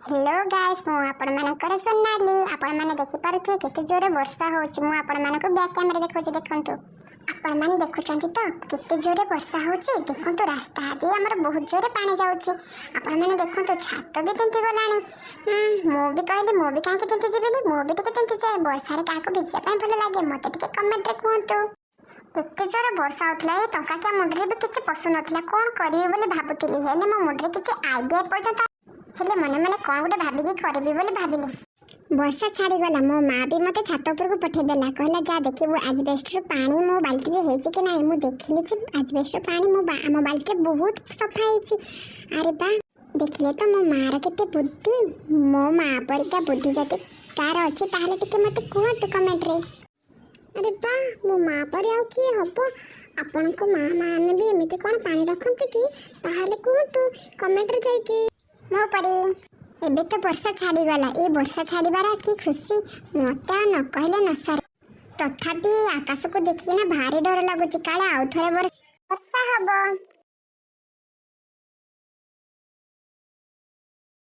Hello guys मु आपण मानकर सोनाली आपण माने देखि पारुथे केते जोरे वर्षा होची मु आपण मानको बैक कैमरा देखौची देखंतु आपण माने देखुचंती तो केते जोरे वर्षा होची देखंतु रास्ता आदि हमर बहुत जोरे पानी जाउची आपण माने देखंतु छात भी तिंती गलानी मु भी कहली मु भी काहे तिंती जेबेनी मु भी टिके तिंती जाय वर्षा रे काको भिजिया पय भलो लागे मते टिके कमेंट रे कहंतु केते जोरे वर्षा होतला ए टंका के मुंडरे भी किछि पसु नथला कोन करिवे बोले भाबुतिली हेले मो मुंडरे किछि आईडिया पर्यंत हेले मने मने कौन गोटे भाभी करबी बोली भाविली वर्षा छाड़ी गला मो माँ भी मते छात ऊपर को पठे देला कहला जा देखिबो आजबेस्टर पानी मो बाल्टी रे हेछि कि नाही मु देखिली छी आजबेस्टर पानी मो बाल्टी रे बहुत सफा हेछि अरे बा देखले तो मो माँ रा केते बुद्धि मो माँ परिका बुद्धि जति कार अछि ताहले टिके मते कहत कमेंट रे अरे बा मो माँ पर आउ की हबो आपन को माँ माने भी एमिति कोन पानी रखंती कि ताहले कहतु कमेंट रे जाई कि मो परी एबे तो वर्षा छाड़ी गला ए वर्षा छाड़ीबार की खुशी मते न कहले न सर तथापि आकाश को देखिना भारी डर लागुची काले आउ थरे वर्षा हबो।